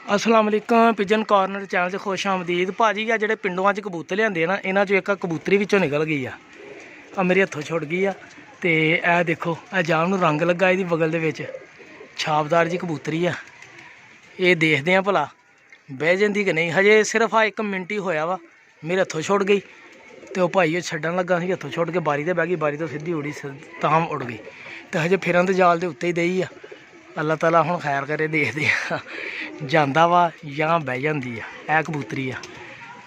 अस्सलाम वालेकुम pigeon corner channel से खुश आमदीद भाजी आ ਜਿਹੜੇ ਪਿੰਡੋਂ ਅੱਜ ਕਬੂਤਰ ਲਿਆਂਦੇ ਨਾ ਇਹਨਾਂ ਚੋਂ ਇੱਕ ਕਬੂਤਰੀ ਵਿੱਚੋਂ ਨਿਕਲ ਗਈ ਆ ਮੇਰੇ ਹੱਥੋਂ ਛੁੱਟ ਗਈ ਆ ਤੇ ਇਹ ਦੇਖੋ ਇਹ ਜਾਮ ਨੂੰ ਰੰਗ ਲੱਗਾ ਇਹਦੀ ਬਗਲ ਦੇ ਵਿੱਚ ਛਾਪਦਾਰ ਜੀ ਕਬੂਤਰੀ ਆ ਇਹ ਦੇਖਦੇ ਆ ਭਲਾ ਬਹਿ ਜਾਂਦੀ ਕਿ ਨਹੀਂ ਹਜੇ ਸਿਰਫ ਆ 1 ਮਿੰਟ ਹੀ ਹੋਇਆ ਵਾ ਮੇਰੇ ਹੱਥੋਂ ਛੁੱਟ ਗਈ ਤੇ ਉਹ ਭਾਈ ਉਹ ਛੱਡਣ ਲੱਗਾ ਸੀ ਹੱਥੋਂ ਛੁੱਟ ਕੇ ਬਾਰੀ ਤੇ ਬਹਿ ਗਈ ਬਾਰੀ ਤੋਂ ਸਿੱਧੀ ਉੜੀ ਤਾਂ ਉੜ ਗਈ ਤੇ ਹਜੇ ਫਿਰਨ ਦੇ ਜਾਲ ਦੇ ਉੱਤੇ ਹੀ ਦਈ ਆ अल्लाह ताला हुण खैर करे देखते जांदा वा या बह जाती है यह कबूतरी आ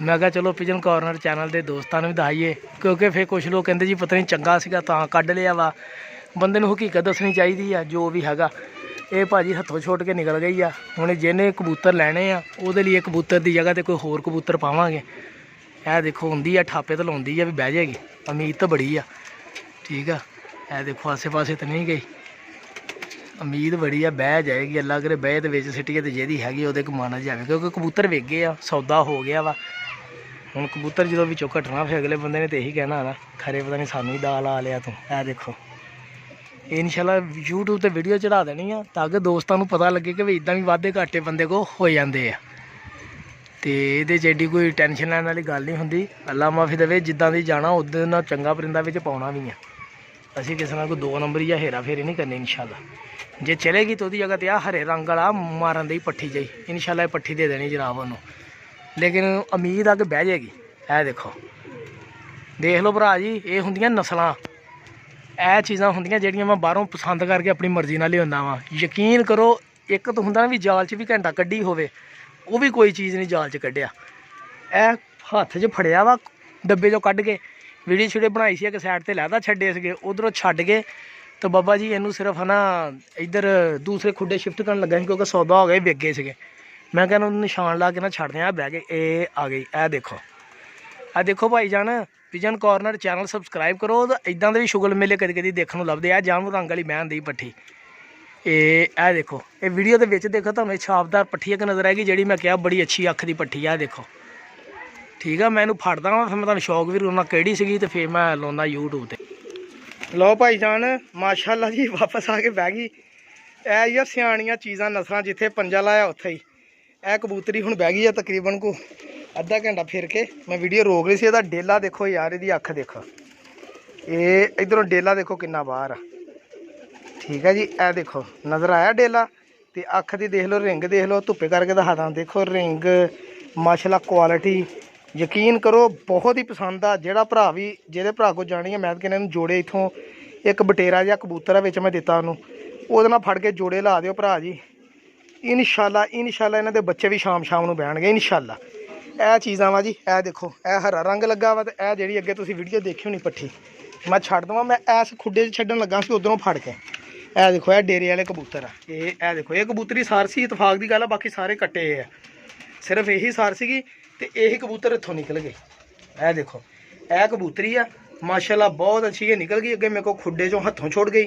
मैं कहा चलो पिजन कॉर्नर चैनल के दोस्तों भी दसाइए क्योंकि फिर कुछ लोग कहते जी पता नहीं चंगा सीगा तां कढ़ लिया वा बंदे नूं हकीकत दसनी चाहिए है जो भी हैगा ये भाजी हथों छुट के निकल गई आ हुण जिन्हें कबूतर लैने आ उहदे लिए कबूतर की जगह ते कोई होर कबूतर पावांगे यह देखो आउंदी आ थापे तो लाउंदी आ भी बह जाएगी उम्मीद तो बड़ी आ ठीक है यह देखो आसे पासे तो नहीं गई उम्मीद बड़ी है बह जाएगी अल्लाह करे बह तो सिटिए तो जी हैगी वो कमाना जाए क्योंकि कबूतर वेग गए आ सौदा हो गया वा हुण कबूतर जो भी घटना फिर अगले बंदे ने तो यही कहना ना खरे पता नहीं सानू ही दाल आ लिया तू ऐ देखो ये इंशाल्लाह यूट्यूब पर वीडियो चढ़ा देनी है ताकि दोस्तों को पता लगे कि भी इदा भी वाधे घाटे बंदे को हो जाते हैं तो ये एडी कोई टेंशन लैन वाली गल नहीं होंगी अल्लाह माफी देवे जिदा दी जाना उदा ना चंगा परिंदा विच पाउणा भी है असीं किसी ना कोई 2 नंबर या हेरा फेरी नहीं करनी इंशाल्लाह जे चलेगी तो जगह तो आ हरे रंग वाला मारन दी पट्ठी जाई इंशाल्लाह पट्ठी दे देनी जनाब उन्होंने लेकिन उम्मीद आ कि बह जाएगी ऐ देखो देख लो भरा जी ये होंदियां नस्लां ਇਹ चीज़ां होंदियां ਜਿਹੜੀਆਂ मैं बाहरों पसंद करके अपनी मर्जी नाल लिआउंदा वां यकीन करो एक तो हुंदा भी जाल च भी घंटा कड्ढी होवे वो भी कोई चीज़ नहीं जाल च कड्ढिया ਇਹ हत्थ 'ਚ फड़िया वा डब्बे 'चों कड्ढ के वीडियो शीडियो बनाई सी एक साइड ते लैदा छड्डे सीगे उधरों छड्ड के तो बाबा जी इनू सिर्फ है ना इधर दूसरे खुडे शिफ्ट करन लगा क्योंकि सौदा हो गए वेगे सीगे मैं कहना निशान ला के ना छड़ दें बह गए ये आ गई ए देखो भाई जान पिजन कॉर्नर चैनल सबसक्राइब करो तो इदा के भी शुगल मेले कभी कभी देखने को लभदे आ जाम रंग वाली बहन दी पट्ठी ए देखो ये वीडियो के विच देखो तुहानूं छापदार पट्ठी एक नज़र आएगी जी मैं क्या बड़ी अच्छी अख की पट्ठी आ देखो ठीक है मैं इनू फड़दा वा फिर मैं तुहानूं शौक भी लाउणा किहड़ी सीगी ते फिर मैं लाउणा यूट्यूब ते लो भाई जान माशाअल्लाह जी वापस आके बह गई यह सियाणियां चीज़ां नस्लां जिथे पंजा लाया उत्थे ही यह कबूतरी हुण बह गई है तकरीबन को अद्धा घंटा फिर के मैं वीडियो रोक रही सी इहदा डेला देखो यार इहदी अख देखो ये इधरों डेला देखो कितना बाहर आ ठीक है जी ए देखो नज़र आया डेला तो अख दी देख लो रिंग देख लो धुप्पे करके दिखादा देखो रिंग माशाअल्लाह क्वालिटी यकीन करो बहुत ही पसंद आ जेड़ा भरा भी जेदे भरा को जानी है मैं कहना जोड़े इत्थों एक बटेरा जिहा कबूतर है विच मैं दिता उन्होंने उहदे नाल फड़ के जोड़े ला दिओ भरा जी इंशाल्लाह इन्हां दे बच्चे भी शाम नूं बैणगे इंशाल्लाह यह चीज़ां वा जी ए देखो ए हरा रंग लगा वा ते ए जिहड़ी अगे तुसीं वीडियो देखी होनी पट्ठी मैं छड्ड देवां मैं इस खुडे छड्डण लगा सी उधरों फड़ के ए देखो ए डेरे वाले कबूतर आ ये देखो ये कबूतरी सारसी इतफाक की गल है बाकी सारे कट्टे है सिर्फ यही सार सीगी ते यही कबूतर इत्थों निकल गए ए देखो ए कबूतरी आ माशाल्लाह बहुत अच्छी है निकल गई अगे मेरे को खुडे चों हथों छोड़ गई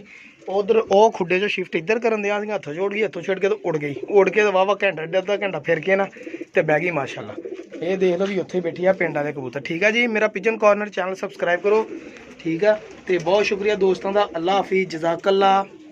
उधर वो खुडे चों शिफ्ट इधर करन दिया हथों छोड़ गई हथों छोड़ के तो उड़ गई उड़ के तो वाह घंटा अद्धा घंटा फिर के ना तो बह गई माशाल्लाह ये देख लो भी उत्थे बैठी है पिंड वाले कबूतर ठीक है जी मेरा पिजन कॉर्नर चैनल सबसक्राइब करो ठीक है तो बहुत शुक्रिया दोस्तों का अल्लाह हाफिज़ जज़ाकल्लाह।